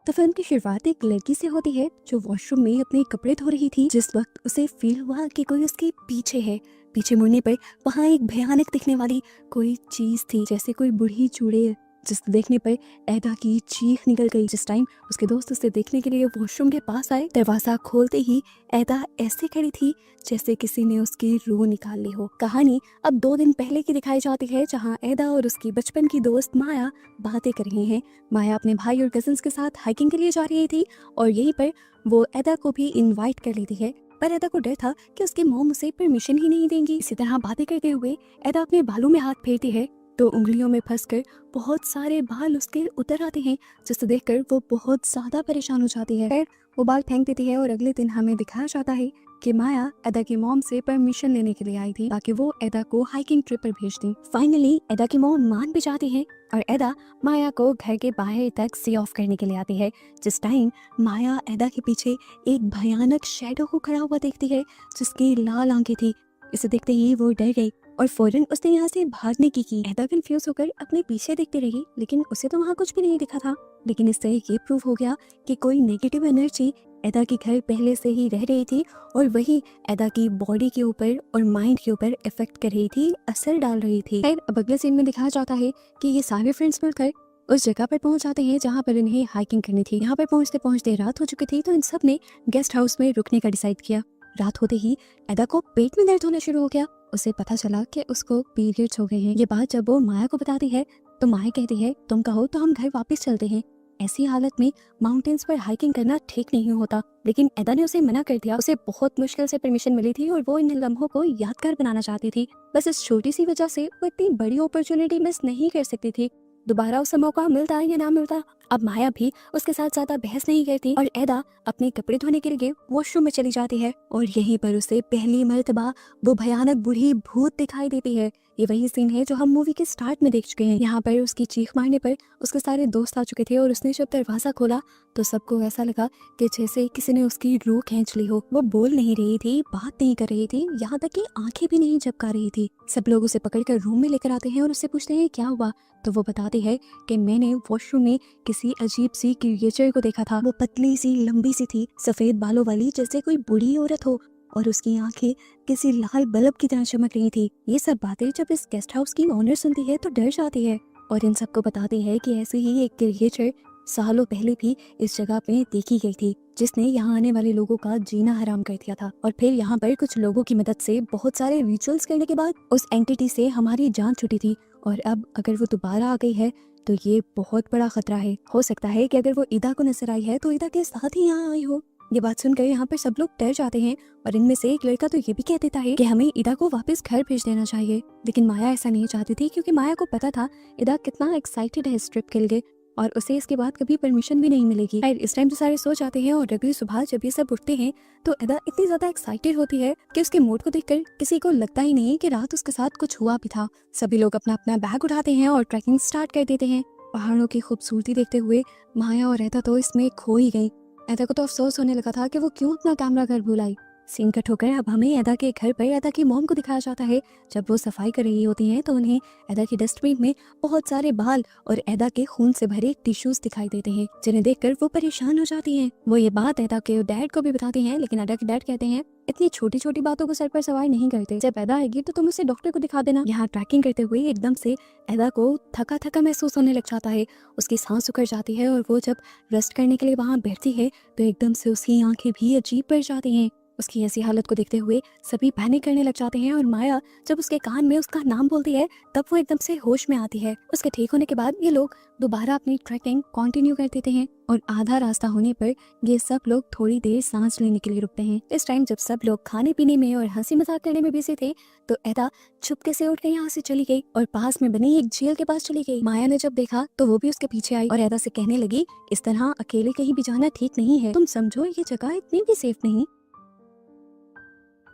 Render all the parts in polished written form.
तो फिल्म की शुरुआत एक लड़की से होती है जो वॉशरूम में अपने कपड़े धो रही थी। जिस वक्त उसे फील हुआ कि कोई उसके पीछे है, पीछे मुड़ने पर वहाँ एक भयानक दिखने वाली कोई चीज थी, जैसे कोई बूढ़ी चूड़ैल, जिस देखने पर एडा की चीख निकल गई। जिस टाइम उसके दोस्त उसे देखने के लिए वॉशरूम के पास आए, दरवाजा खोलते ही एडा ऐसे खड़ी थी जैसे किसी ने उसकी रूह निकाल ली हो। कहानी अब 2 दिन पहले की दिखाई जाती है, जहाँ एडा और उसकी बचपन की दोस्त माया बातें कर रही हैं। माया अपने भाई और कजिन्स के साथ हाइकिंग के लिए जा रही थी और यहीं पर वो एडा को भी इनवाइट कर लेती है, पर एडा को डर था कि उसकी मॉम उसे परमिशन ही नहीं देंगी। इसी तरह बातें करते हुए एडा अपने बालों में हाथ फेरती है तो उंगलियों में फंसकर बहुत सारे बाल उसके उतर आते हैं, जिसे देखकर वो बहुत ज्यादा परेशान हो जाती है। फिर वो बाल फेंक देती है और अगले दिन हमें दिखाया जाता है कि माया एडा की मॉम से परमिशन लेने के लिए आई थी ताकि वो एडा को हाइकिंग ट्रिप पर भेज दी। फाइनली एडा की मॉम मान भी जाती है और एडा माया को घर के बाहर तक सी ऑफ करने के लिए आती है। जिस टाइम माया एडा के पीछे एक भयानक शैडो को खड़ा हुआ देखती है जिसकी लाल आंखें थी। इसे देखते ही वो डर गई और फौरन उसने यहाँ से भागने की एडा कंफ्यूज होकर अपने पीछे देखती रही, लेकिन उसे तो वहाँ कुछ भी नहीं दिखा था। लेकिन इससे ये प्रूव हो गया कि कोई नेगेटिव एनर्जी एडा के घर पहले से ही रह रही थी और वही एडा की बॉडी के ऊपर और माइंड के ऊपर इफेक्ट कर रही थी, असर डाल रही थी। फिर अब अगले सीन में दिखाया जाता है कि ये सारे फ्रेंड्स मिलकर उस जगह पर पहुंच जाते हैं जहां पर इन्हें हाइकिंग करनी थी। यहाँ पर पहुंचते पहुंचते रात हो चुकी थी, तो इन सब ने गेस्ट हाउस में रुकने का डिसाइड किया। रात होते ही एडा को पेट में दर्द होना शुरू हो गया। उसे पता चला कि उसको पीरियड्स हो गए हैं। ये बात जब वो माया को बताती है तो माया कहती है तुम कहो तो हम घर वापस चलते हैं। ऐसी हालत में माउंटेन्स पर हाइकिंग करना ठीक नहीं होता, लेकिन एडा ने उसे मना कर दिया। उसे बहुत मुश्किल से परमिशन मिली थी और वो इन लम्हों को यादगार बनाना चाहती थी। बस इस छोटी सी वजह से वो इतनी बड़ी अपॉर्चुनिटी मिस नहीं कर सकती थी। दोबारा उसे मौका मिलता या ना मिलता, अब माया भी उसके साथ ज्यादा बहस नहीं करती और एडा अपने कपड़े धोने के लिए वॉशरूम में चली जाती है और यहीं पर उसे पहली मर्तबा वो भयानक बूढ़ी भूत दिखाई देती है। ये वही सीन है जो हम मूवी के स्टार्ट में देख चुके हैं। यहाँ पर उसकी चीख मारने पर उसके सारे दोस्त आ चुके थे और उसने जब दरवाजा खोला तो सबको ऐसा लगा कि जैसे किसी ने उसकी रूह खींच ली हो। वो बोल नहीं रही थी, बात नहीं कर रही थी, यहाँ तक कि आंखें भी नहीं झपका रही थी। सब लोग उसे पकड़कर रूम में लेकर आते हैं और उससे पूछते हैं क्या हुआ, तो वो बताती है कि मैंने वॉशरूम में किसी अजीब सी क्रिएचर को देखा था। वो पतली सी लंबी सी थी, सफेद बालों वाली, जैसे कोई बूढ़ी औरत हो, और उसकी आंखें किसी लाल बल्ब की तरह चमक रही थी। ये सब बातें जब इस गेस्ट हाउस की ओनर सुनती है तो डर जाती है और इन सबको बताती है कि ऐसे ही एक क्रिएचर सालों पहले भी इस जगह पे देखी गई थी, जिसने यहाँ आने वाले लोगों का जीना हराम कर दिया था। और फिर यहाँ पर कुछ लोगों की मदद से बहुत सारे रिचुअल्स करने के बाद उस एंटिटी से हमारी जान छूटी थी और अब अगर वो दोबारा आ गई है तो ये बहुत बड़ा खतरा है। हो सकता है कि अगर वो ईदा को नजर आई है तो ईदा के साथ ही यहाँ आई हो। ये बात सुनकर यहाँ पर सब लोग डर जाते हैं और इनमें से एक लड़का तो ये भी कह देता है कि हमें ईदा को वापस घर भेज देना चाहिए, लेकिन माया ऐसा नहीं चाहती थी क्योंकि माया को पता था ईदा कितना एक्साइटेड है इस ट्रिप के लिए और उसे इसके बाद कभी परमिशन भी नहीं मिलेगी। इस टाइम तो सारे सो जाते हैं और अगली सुबह जब ये सब उठते हैं तो एडा इतनी ज्यादा एक्साइटेड होती है कि उसके मूड को देखकर किसी को लगता ही नहीं कि रात उसके साथ कुछ हुआ भी था। सभी लोग अपना अपना बैग उठाते हैं और ट्रैकिंग स्टार्ट कर देते हैं। पहाड़ों की खूबसूरती देखते हुए माया और एडा तो इसमें खो ही गई। एडा को तो अफसोस होने लगा था कि वो क्यों अपना कैमरा घर भूल आई। सीन कट होकर अब हमें एडा के घर पर एडा की मॉम को दिखाया जाता है। जब वो सफाई कर रही होती हैं तो उन्हें एडा की डस्टबिन में बहुत सारे बाल और एडा के खून से भरे टिश्यूज दिखाई देते हैं, जिन्हें देखकर वो परेशान हो जाती हैं। वो ये बात एडा के डैड को भी बताती हैं, लेकिन एडा के डैड कहते हैं इतनी छोटी छोटी बातों को सर पर सवार नहीं करते, जब एडा आएगी तो तुम उसे डॉक्टर को दिखा देना। यहाँ ट्रैकिंग करते हुए एकदम से एडा को थका थका महसूस होने लग जाता है, उसकी सांस उखड़ जाती है और वो जब रेस्ट करने के लिए वहाँ बैठती है तो एकदम से उसकी आंखें भी अजीब पड़ जाती हैं। उसकी ऐसी हालत को देखते हुए सभी पैनिक करने लग जाते हैं और माया जब उसके कान में उसका नाम बोलती है तब वो एकदम से होश में आती है। उसके ठीक होने के बाद ये लोग दोबारा अपनी ट्रैकिंग कंटिन्यू कर देते हैं और आधा रास्ता होने पर ये सब लोग थोड़ी देर सांस लेने के लिए रुकते हैं। इस टाइम जब सब लोग खाने पीने में और हंसी मजाक करने में बिजी थे तो एडा चुपके से उठ के यहाँ से चली गई और पास में बनी एक झील के पास चली गई। माया ने जब देखा तो वो भी उसके पीछे आई और एडा से कहने लगी इस तरह अकेले कहीं भी जाना ठीक नहीं है, तुम समझो ये जगह इतनी भी सेफ नहीं।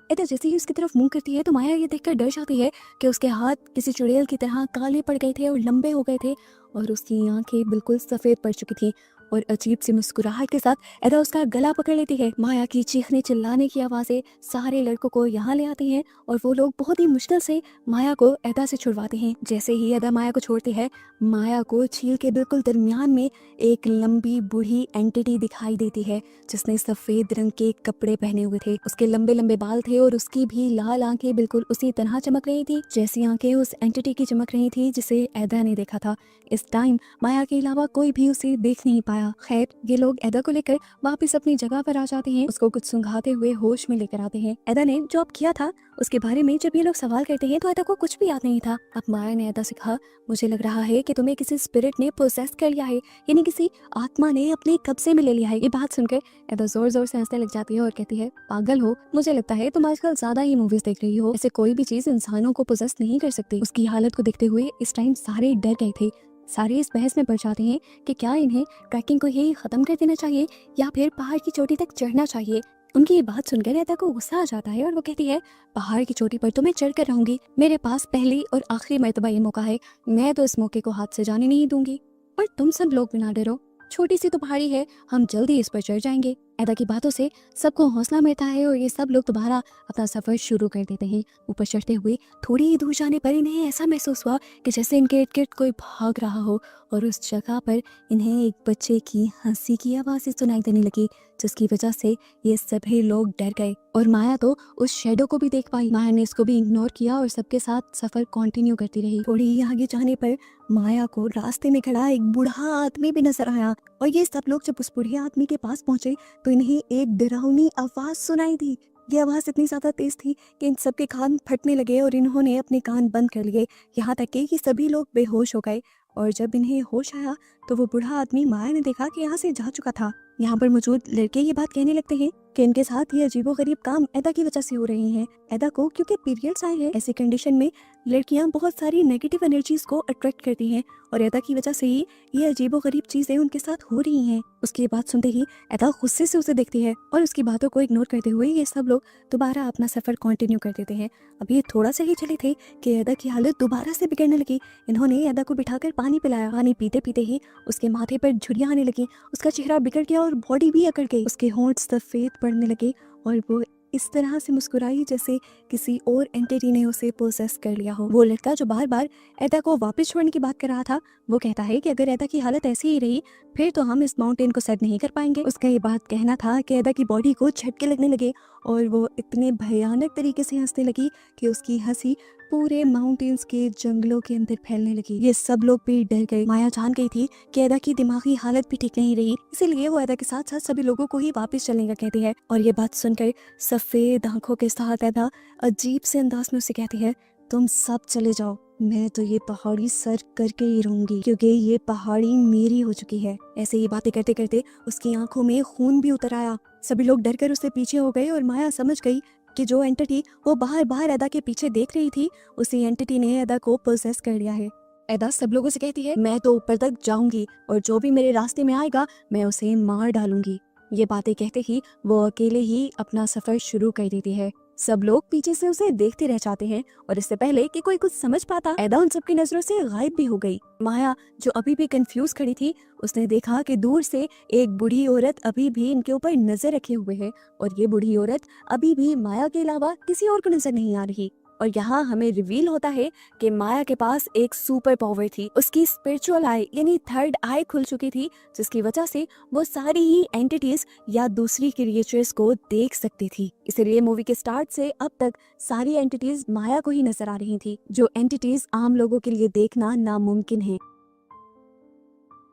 एडा जैसे ही उसकी तरफ मुंह करती है तो माया ये देखकर डर जाती है कि उसके हाथ किसी चुड़ैल की तरह काले पड़ गए थे और लंबे हो गए थे और उसकी आंखें बिल्कुल सफेद पड़ चुकी थी और अजीब सी मुस्कुराहट के साथ एदा उसका गला पकड़ लेती है। माया की चीखने चिल्लाने की आवाज़ें सारे लड़कों को यहाँ ले आती हैं और वो लोग बहुत ही मुश्किल से माया को एदा से छुड़वाते हैं। जैसे ही एदा माया को छोड़ती है, माया को झील के बिल्कुल दरमियान में एक लंबी बूढ़ी एंटिटी दिखाई देती है जिसने सफेद रंग के कपड़े पहने हुए थे। उसके लंबे लंबे बाल थे और उसकी भी लाल आंखें बिल्कुल उसी तरह चमक रही थी जैसी आंखें उस एंटिटी की चमक रही थी जिसे एदा ने देखा था। इस टाइम माया के अलावा कोई भी उसे देख नहीं पाया। खैर, ये लोग एदा को लेकर वापस अपनी जगह पर आ जाते हैं, उसको कुछ सुंघाते हुए होश में लेकर आते हैं। एदा ने जो अब किया था उसके बारे में जब ये लोग सवाल करते हैं तो एदा को कुछ भी याद नहीं था। अब माया ने एदा से कहा, मुझे लग रहा है कि तुम्हें किसी स्पिरिट ने पोसेस कर लिया है, यानी किसी आत्मा ने अपने कब्जे में ले लिया है। ये बात सुनकर एदा जोर जोर से हंसने लग जाती है और कहती है, पागल हो, मुझे लगता है तुम आजकल ज्यादा ही मूवीज देख रही हो। ऐसे कोई भी चीज इंसानों को पोसेस नहीं कर सकती। उसकी हालत को देखते हुए इस टाइम सारे डर गए थे। सारे इस बहस में पड़ जाते हैं कि क्या इन्हें ट्रैकिंग को ही खत्म कर देना चाहिए या फिर पहाड़ की चोटी तक चढ़ना चाहिए। उनकी ये बात सुनकर एदा को गुस्सा आ जाता है और वो कहती है, पहाड़ की चोटी पर तो मैं चढ़ कर रहूंगी, मेरे पास पहली और आखिरी मर्तबा ये मौका है, मैं तो इस मौके को हाथ से जाने नहीं दूंगी। और तुम सब लोग बिना डरो, छोटी सी तो पहाड़ी है, हम जल्दी इस पर चढ़ जाएंगे। एदा की बातों से सबको हौसला मिलता है और ये सब लोग दोबारा अपना सफर शुरू कर देते हैं। ऊपर चढ़ते हुए थोड़ी ही दूर जाने पर इन्हें ऐसा महसूस हुआ कि जैसे इनके इर्द गिर्द कोई भाग रहा हो और उस जगह पर इन्हें एक बच्चे की हंसी की आवाज़ें सुनाई देने लगी जिसकी वजह से ये सभी लोग डर गए। और माया तो उस शेडो को भी देख पाई। माया ने इसको भी इग्नोर किया और सबके साथ सफर कंटिन्यू करती रही। थोड़ी ही आगे जाने पर माया को रास्ते में खड़ा एक बूढ़ा आदमी भी नजर आया और ये सब लोग जब उस बूढ़े आदमी के पास पहुंचे तो इन्हें एक डरावनी आवाज सुनाई दी। ये आवाज इतनी ज्यादा तेज थी कि इन सबके कान फटने लगे और इन्होंने अपने कान बंद कर लिए, यहाँ तक कि सभी लोग बेहोश हो गए। और जब इन्हें होश आया तो वो बूढ़ा आदमी माया ने देखा कि यहाँ से जा चुका था। यहाँ पर मौजूद लड़के ये बात कहने लगते हैं कि इनके साथ ये अजीबोगरीब काम एदा की वजह से हो रहे हैं। एदा को क्योंकि पीरियड्स आए हैं, ऐसी कंडीशन में लड़कियां बहुत सारी नेगेटिव एनर्जीज को अट्रैक्ट करती हैं और एदा की वजह से ही ये अजीबोगरीब चीजें उनके साथ हो रही हैं। उसकी बात सुनते ही एदा गुस्से से उसे देखती है और उसकी बातों को इग्नोर करते हुए ये सब लोग दोबारा अपना सफर कंटिन्यू कर देते हैं। अब ये थोड़ा सा ही चले थे कि एदा की हालत दोबारा से बिगड़ने लगी। इन्होंने एदा को बिठाकर पानी पिलाया। पानी पीते पीते ही उसके माथे पर झुर्रियां आने लगी, उसका चेहरा बिगड़ गया और बॉडी भी अकड़ गई। उसके होंठ सफेद पड़ने लगे और वो इस तरह से मुस्कुराई जैसे किसी और एंटिटी ने उसे पोसेस कर लिया हो। वो लड़का जो बार बार एदा को वापस छोड़ने की बात कर रहा था, वो कहता है कि अगर एदा की हालत ऐसी ही रही फिर तो हम इस माउंटेन को सर नहीं कर पाएंगे। उसका ये बात कहना था कि एदा की बॉडी को झटके लगने लगे और वो इतने भयानक तरीके से हंसने लगी कि उसकी हंसी पूरे माउंटेन्स के जंगलों के अंदर फैलने लगी। ये सब लोग भी डर गए। माया जान गई थी कि एदा की दिमागी हालत भी ठीक नहीं रही, इसीलिए वो एदा के साथ साथ सभी लोगों को ही वापस चलने का कहती है। और ये बात सुनकर सफेद आंखों के साथ एदा अजीब से अंदाज में उसे कहती है, तुम सब चले जाओ, मैं तो ये पहाड़ी सर करके ही रहूंगी क्योंकि ये पहाड़ी मेरी हो चुकी है। ऐसे ही बातें करते करते उसकी आंखों में खून भी उतर आया। सभी लोग डरकर उससे पीछे हो गए और माया समझ गई कि जो एंटिटी वो बाहर बाहर एदा के पीछे देख रही थी, उसी एंटिटी ने एदा को पोसेस कर लिया है। एदा सब लोगों से कहती है, मैं तो ऊपर तक जाऊंगी और जो भी मेरे रास्ते में आएगा मैं उसे मार डालूंगी। ये बातें कहते ही वो अकेले ही अपना सफर शुरू कर देती है। सब लोग पीछे से उसे देखते रह जाते हैं और इससे पहले कि कोई कुछ समझ पाता, एदा उन सबकी नजरों से गायब भी हो गई। माया जो अभी भी कंफ्यूज खड़ी थी, उसने देखा कि दूर से एक बूढ़ी औरत अभी भी इनके ऊपर नजर रखे हुए है और ये बूढ़ी औरत अभी भी माया के अलावा किसी और को नजर नहीं आ रही। और यहाँ हमें रिवील होता है कि माया के पास एक सुपर पावर थी। उसकी स्पिरिचुअल आई यानी थर्ड आई खुल चुकी थी जिसकी वजह से वो सारी ही एंटिटीज या दूसरी क्रिएचर्स को देख सकती थी। इसलिए मूवी के स्टार्ट से अब तक सारी एंटिटीज माया को ही नजर आ रही थी, जो एंटिटीज आम लोगों के लिए देखना नामुमकिन है।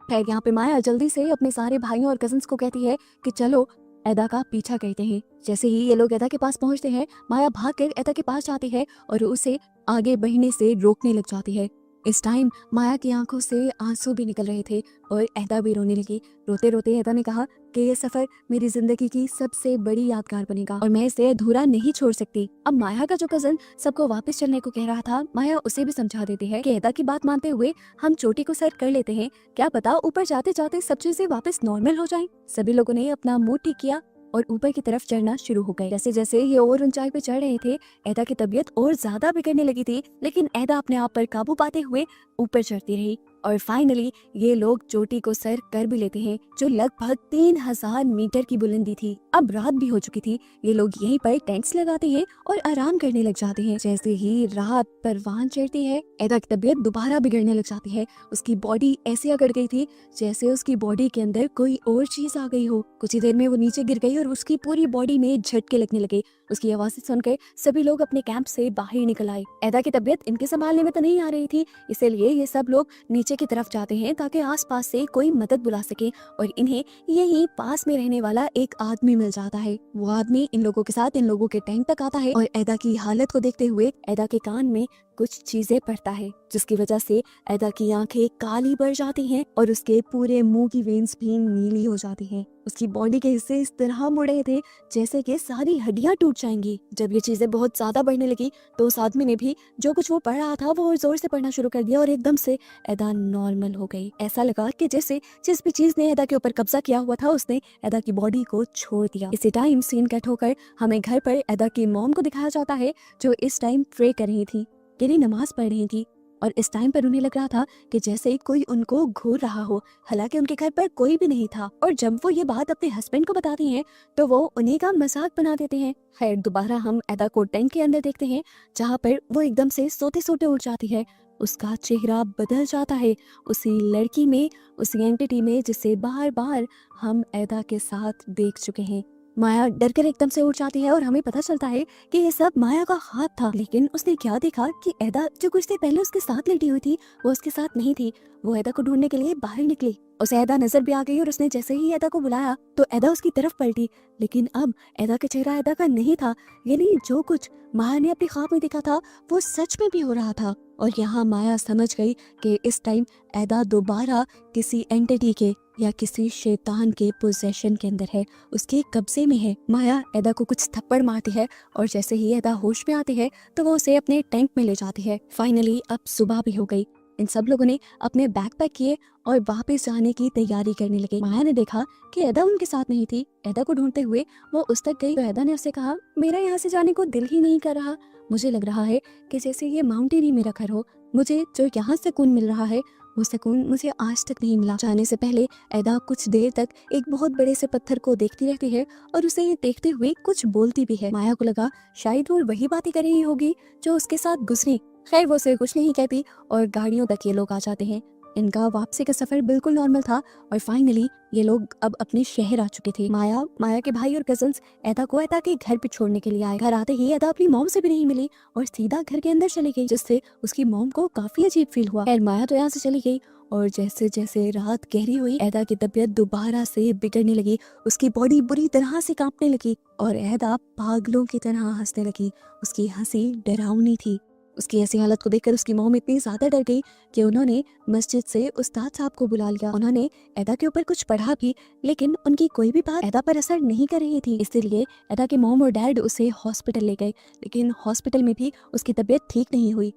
खैर, यहाँ पे माया जल्दी से अपने सारे भाइयों और कजिन्स को कहती है कि चलो एदा का पीछा करते हैं। जैसे ही ये लोग एदा के पास पहुंचते हैं, माया भागकर एदा के पास जाती है और उसे आगे बढ़ने से रोकने लग जाती है। इस टाइम माया की आंखों से आंसू भी निकल रहे थे और एदा भी रोने लगी। रोते रोते एदा ने कहा कि ये सफर मेरी जिंदगी की सबसे बड़ी यादगार बनेगा और मैं इसे अधूरा नहीं छोड़ सकती। अब माया का जो कजन सबको वापस चलने को कह रहा था, माया उसे भी समझा देती है कि एदा की बात मानते हुए हम चोटी को सर कर लेते हैं, क्या पता ऊपर जाते जाते सब चीजें वापस नॉर्मल हो जाएं। सभी लोगों ने अपना मूड ठीक किया और ऊपर की तरफ चढ़ना शुरू हो गए। जैसे जैसे ये और ऊंचाई पे चढ़ रहे थे, एदा की तबीयत और ज्यादा बिगड़ने लगी थी, लेकिन एदा अपने आप पर काबू पाते हुए ऊपर चढ़ती रही और फाइनली ये लोग चोटी को सर कर भी लेते हैं, जो लगभग 3000 मीटर की बुलंदी थी। अब रात भी हो चुकी थी। ये लोग यहीं पर टेंट्स लगाते हैं और आराम करने लग जाते हैं। जैसे ही रात परवान चढ़ती है, एदा की तबीयत दोबारा बिगड़ने लग जाती है। उसकी बॉडी ऐसे अकड़ गई थी जैसे उसकी बॉडी के अंदर कोई और चीज आ गई हो। कुछ ही देर में वो नीचे गिर गई और उसकी पूरी बॉडी में झटके लगने लगे। उसकी आवाज़ें सुनकर सभी लोग अपने कैंप से बाहर निकल आए। एदा की तबीयत इनके संभालने में तो नहीं आ रही थी, इसीलिए ये सब लोग नीचे की तरफ जाते हैं ताकि आसपास से कोई मदद बुला सके, और इन्हें यही पास में रहने वाला एक आदमी मिल जाता है। वो आदमी इन लोगों के साथ इन लोगों के टैंक तक आता है और एदा की हालत को देखते हुए एदा के कान में कुछ चीजें पड़ता है, जिसकी वजह से एदा की आंखें काली पड़ जाती हैं और उसके पूरे मुंह की वेन्स भी नीली हो जाती हैं। उसकी बॉडी के हिस्से इस तरह मुड़े थे जैसे कि सारी हड्डियां टूट जाएंगी। जब ये चीजें बहुत ज्यादा बढ़ने लगी तो उस आदमी ने भी जो कुछ वो पढ़ रहा था वो और जोर से पढ़ना शुरू कर दिया और एकदम से एदा नॉर्मल हो गई। ऐसा लगा कि जैसे जिस भी चीज ने एदा के ऊपर कब्जा किया हुआ था उसने एदा की बॉडी को छोड़ दिया। इसी टाइम सीन कट होकर हमें घर पर एदा की मॉम को दिखाया जाता है, जो इस टाइम प्रे कर रही थी, यानी नमाज पढ़ रही थी। और इस टाइम पर उन्हें लग रहा था कि जैसे कोई उनको घूर रहा हो, हालांकि उनके घर पर कोई भी नहीं था। और जब वो ये बात अपने हस्बैंड को बताती हैं तो वो उन्हीं का मजाक बना देते हैं। खैर दोबारा हम एदा को टैंक के अंदर देखते हैं, जहाँ पर वो एकदम से सोते सोते उठ जाती है। उसका चेहरा बदल जाता है उसी लड़की में, उसी एंटिटी में जिसे बार बार हम एदा के साथ देख चुके हैं। माया डर कर एकदम से उठ जाती है और हमें पता चलता है कि ये सब माया का हाथ था। लेकिन उसने क्या देखा कि एदा जो कुछ देर पहले उसके साथ लेटी हुई थी वो उसके साथ नहीं थी। वो एदा को ढूंढने के लिए बाहर निकली। उसे एदा नजर भी आ गई और उसने जैसे ही एदा को बुलाया तो एदा उसकी तरफ पलटी, लेकिन अब एदा का चेहरा एदा का नहीं था। यानी जो कुछ माया ने अपने ख्वाब में देखा था वो सच में भी हो रहा था। और यहाँ माया समझ गई कि इस टाइम एदा दोबारा किसी एंटिटी के या किसी शैतान के पोजेशन के अंदर है, उसके कब्जे में है। माया एदा को कुछ थप्पड़ मारती है और जैसे ही एदा होश में आती है तो वो उसे अपने टैंक में ले जाती है। फाइनली अब सुबह भी हो गई। इन सब लोगों ने अपने बैग पैक किए और वापस जाने की तैयारी करने लगे। माया ने देखा कि एदा उनके साथ नहीं थी। एदा को ढूंढते हुए वो उस तक गई तो एदा ने उससे कहा, मेरा यहाँ से जाने को दिल ही नहीं कर रहा। मुझे लग रहा है कि जैसे ये माउंटेन ही मेरा घर हो। मुझे जो यहाँ सुकून मिल रहा है वो सुकून मुझे आज तक नहीं मिला। जाने से पहले एदा कुछ देर तक एक बहुत बड़े से पत्थर को देखती रहती है और उसे ये देखते हुए कुछ बोलती भी है। माया को लगा शायद वो वही बातें कर रही होगी जो उसके साथ गुजरी। खैर वो उसे कुछ नहीं कहती और गाड़ियों तक ये लोग आ जाते हैं। इनका वापसी का सफर बिल्कुल नॉर्मल था और फाइनली ये लोग अब अपने शहर आ चुके थे। माया के भाई और कजन्स एदा को एदा के घर पे छोड़ने के लिए आए। घर आते ही एदा अपनी मॉम से भी नहीं मिली और सीधा घर के अंदर चली गई, जिससे उसकी मॉम को काफी अजीब फील हुआ। खैर माया तो यहाँ से चली गई और जैसे जैसे रात गहरी हुई एदा की तबीयत दोबारा से बिगड़ने लगी। उसकी बॉडी बुरी तरह से कांपने लगी और एदा पागलों की तरह हंसने लगी। उसकी हंसी डरावनी थी। उसकी ऐसी हालत को देखकर उसकी मॉम इतनी ज्यादा डर गई कि उन्होंने मस्जिद से उस्ताद साहब को बुला लिया। उन्होंने एदा के ऊपर कुछ पढ़ा भी, लेकिन उनकी कोई भी बात एदा पर असर नहीं कर रही थी। इसलिए एदा के मॉम और डैड उसे हॉस्पिटल ले गए, लेकिन हॉस्पिटल में भी उसकी तबीयत ठीक नहीं हुई।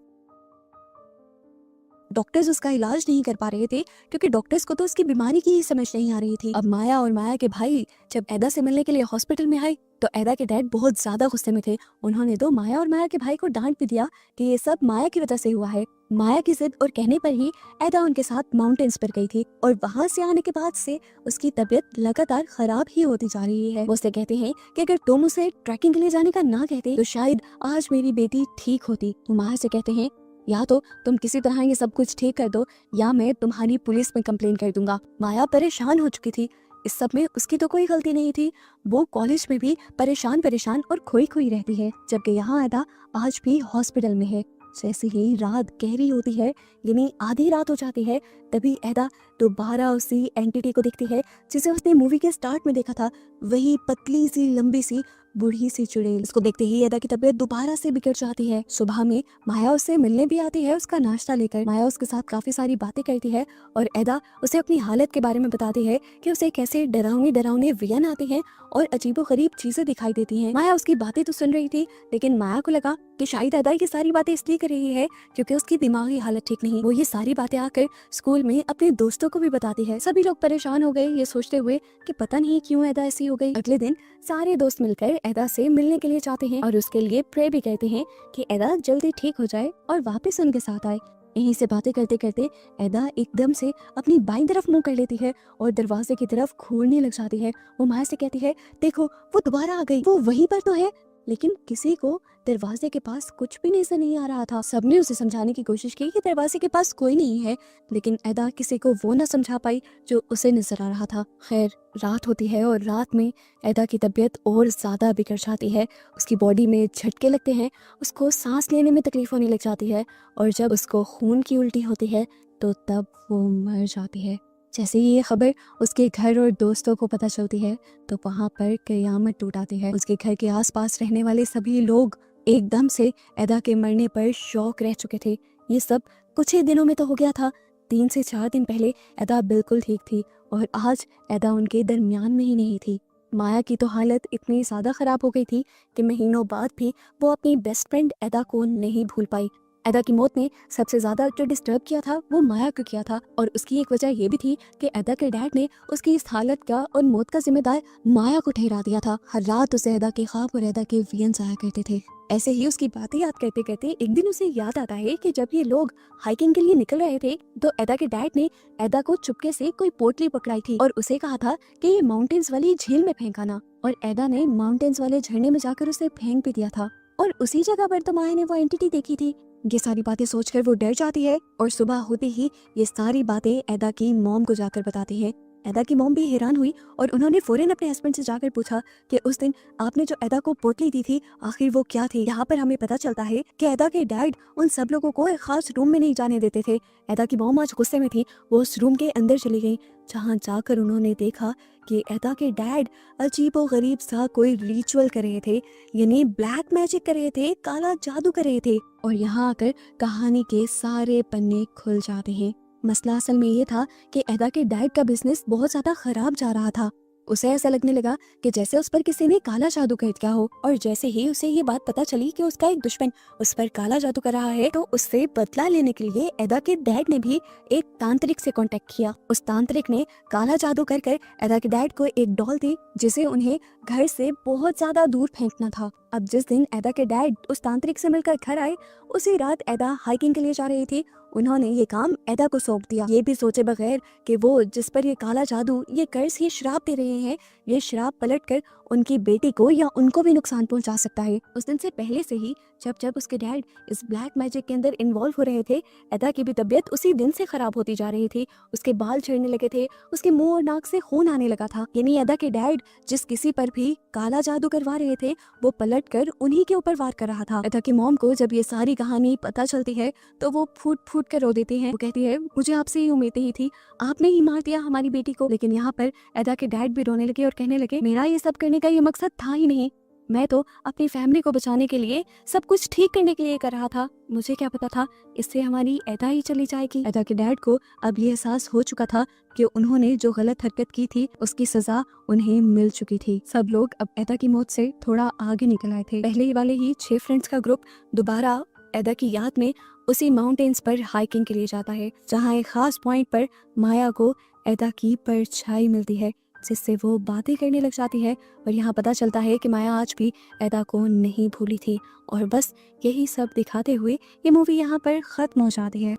डॉक्टर्स उसका इलाज नहीं कर पा रहे थे क्योंकि डॉक्टर्स को तो उसकी बीमारी की ही समझ नहीं आ रही थी। अब माया और माया के भाई जब एदा से मिलने के लिए हॉस्पिटल में आए तो एदा के डैड बहुत ज्यादा गुस्से में थे। उन्होंने तो माया और माया के भाई को डांट भी दिया कि ये सब माया की वजह से हुआ है। माया की जिद और कहने पर ही एदा उनके साथ माउंटेन्स पर गई थी और वहां से आने के बाद से उसकी तबीयत लगातार खराब ही होती जा रही है। वो उससे कहते हैं कि अगर तुम उसे ट्रैकिंग के लिए जाने का ना कहते तो शायद आज मेरी बेटी ठीक होती। वो माया से कहते हैं या तो तुम किसी तरह ये सब कुछ ठीक कर दो या मैं तुम्हारी पुलिस में कंप्लेन कर दूंगा। माया परेशान हो चुकी थी। इस सब में उसकी तो कोई गलती नहीं थी। वो कॉलेज में भी परेशान और खोई खोई रहती है, जबकि यहाँ एदा आज भी हॉस्पिटल में है। जैसे ही रात गहरी होती है, यानी आधी रात हो जाती है, तभी एदा दोबारा उसी एंटिटी को देखती है जिसे उसने मूवी के स्टार्ट में देखा था। वही पतली सी लंबी सी बूढ़ी सी चुड़ैल। इसको देखते ही एदा की तबीयत दोबारा से बिगड़ जाती है। सुबह में माया उससे मिलने भी आती है उसका नाश्ता लेकर। माया उसके साथ काफी सारी बातें करती है और एदा उसे अपनी हालत के बारे में बताती है कि उसे कैसे डरावने वियन आते हैं और अजीबोगरीब चीजें दिखाई देती हैं। माया उसकी बातें तो सुन रही थी, लेकिन माया को लगा कि शायद एदा ये सारी बातें इसलिए कर रही है क्योंकि उसकी दिमागी हालत ठीक नहीं। वो ये सारी बातें आकर स्कूल में अपने दोस्तों को भी बताती है। सभी लोग परेशान हो गए ये सोचते हुए कि पता नहीं क्यों एदा ऐसी हो गई। अगले दिन सारे दोस्त मिलकर एदा से मिलने के लिए चाहते हैं और उसके लिए प्रे भी कहते हैं कि एदा जल्दी ठीक हो जाए और वापस उनके साथ आए। यहीं से बातें करते करते एदा एकदम से अपनी बाईं तरफ मुंह कर लेती है और दरवाजे की तरफ घूरने लग जाती है। वो माया से कहती है, देखो वो दोबारा आ गई, वो वहीं पर तो है। लेकिन किसी को दरवाजे के पास कुछ भी नजर नहीं आ रहा था। सबने उसे समझाने की कोशिश की कि दरवाजे के पास कोई नहीं है, लेकिन एदा किसी को वो ना समझा पाई जो उसे नजर आ रहा था। खैर, रात होती है और रात में एदा की तबीयत और ज़्यादा बिगड़ जाती है। उसकी बॉडी में झटके लगते हैं, उसको सांस लेने में तकलीफ होने लग जाती है और जब उसको खून की उल्टी होती है तो तब वो मर जाती है। जैसे ही ये खबर उसके घर और दोस्तों को पता चलती है तो वहाँ पर कयामत टूट आती है। उसके घर के आसपास रहने वाले सभी लोग एकदम से एदा के मरने पर शौक रह चुके थे। ये सब कुछ ही दिनों में तो हो गया था। 3 से 4 दिन पहले एदा बिल्कुल ठीक थी और आज एदा उनके दरमियान में ही नहीं थी। माया की तो हालत इतनी ज़्यादा ख़राब हो गई थी कि महीनों बाद भी वो अपनी बेस्ट फ्रेंड एदा को नहीं भूल पाई। एदा की मौत ने सबसे ज़्यादा जो डिस्टर्ब किया था वो माया को किया था और उसकी एक वजह ये भी थी कि एदा के डैड ने उसकी इस हालत का और मौत का जिम्मेदार माया को ठहरा दिया था। हर रात उसे एदा के ख्वाब और एदा के वियंस आया करते थे। ऐसे ही उसकी बातें याद करते करते एक दिन उसे याद आता है कि जब ये लोग हाइकिंग के लिए निकल रहे थे तो एदा के डैड ने एदा को चुपके से कोई पोटली पकड़ाई थी और उसे कहा था कि ये माउंटेन्स वाली झील में फेंकाना, और एदा ने माउंटेन्स वाले झरने में जाकर उसे फेंक भी दिया था और उसी जगह पर तो माया ने वो एंटिटी देखी थी। ये सारी बातें सोचकर वो डर जाती है और सुबह होते ही ये सारी बातें एदा की मॉम को जाकर बताती है। एदा की मॉम भी हैरान हुई और उन्होंने फौरन अपने हस्बैंड से जाकर पूछा कि उस दिन आपने जो एदा को पोटली दी थी आखिर वो क्या थी। यहाँ पर हमें पता चलता है कि एदा के डैड उन सब लोगों को एक खास रूम में नहीं जाने देते थे। एदा की मॉम आज गुस्से में थी, वो उस रूम के अंदर चली गई जहाँ जाकर उन्होंने देखा कि एदा के डैड अजीबो गरीब सा कोई रिचुअल कर रहे थे, यानी ब्लैक मैजिक कर रहे थे, काला जादू कर रहे थे। और यहाँ आकर कहानी के सारे पन्ने खुल जाते हैं। मसला असल में ये था कि एदा के डैड का बिजनेस बहुत ज्यादा खराब जा रहा था। उसे ऐसा लगने लगा कि जैसे उस पर किसी ने काला जादू कर दिया हो, और जैसे ही उसे ये बात पता चली कि उसका एक दुश्मन उस पर काला जादू कर रहा है तो उससे बदला लेने के लिए एदा के डैड ने भी एक तांत्रिक से कांटेक्ट किया। उस तांत्रिक ने काला जादू कर कर एदा के डैड को एक डॉल दी जिसे उन्हें घर से बहुत ज्यादा दूर फेंकना था। अब जिस दिन एदा के डैड उस तांत्रिक से मिलकर घर आए उसी रात एदा हाइकिंग के लिए जा रही थी। उन्होंने ये काम एदा को सौंप दिया, ये भी सोचे बगैर कि वो जिस पर ये काला जादू, ये कर्ज, ये श्राप दे रहे हैं, ये श्राप पलटकर उनकी बेटी को या उनको भी नुकसान पहुंचा सकता है। उस दिन से पहले से ही जब जब उसके डैड इस ब्लैक मैजिक के अंदर इन्वॉल्व हो रहे थे, एदा की भी तबीयत उसी दिन से खराब होती जा रही थी। उसके बाल झड़ने लगे थे, उसके मुंह और नाक से खून आने लगा था। यानी एदा के डैड जिस किसी पर भी काला जादू करवा रहे थे वो पलट कर उन्हीं के ऊपर वार कर रहा था। एदा की मॉम को जब ये सारी कहानी पता चलती है तो वो फूट फूट कर रो देती है। वो कहती है, मुझे आपसे ये उम्मीद ही थी, आपने ही मार दिया हमारी बेटी को। लेकिन यहाँ पर एदा के डैड भी रोने लगे और कहने लगे, मेरा ये सब करने का ये मकसद था ही नहीं, मैं तो अपनी फैमिली को बचाने के लिए, सब कुछ ठीक करने के लिए कर रहा था। मुझे क्या पता था इससे हमारी एदा ही चली जाएगी। एदा के डैड को अब ये एहसास हो चुका था कि उन्होंने जो गलत हरकत की थी उसकी सजा उन्हें मिल चुकी थी। सब लोग अब एदा की मौत से थोड़ा आगे निकल आए थे। पहले वाले ही 6 फ्रेंड्स का ग्रुप दोबारा एदा की याद में उसी माउंटेन्स पर हाइकिंग के लिए जाता है जहाँ एक खास पॉइंट पर माया को एदा की परछाई मिलती है जिससे वो बातें करने लग जाती है। और यहाँ पता चलता है कि माया आज भी एदा को नहीं भूली थी। और बस यही सब दिखाते हुए ये मूवी यहाँ पर ख़त्म हो जाती है।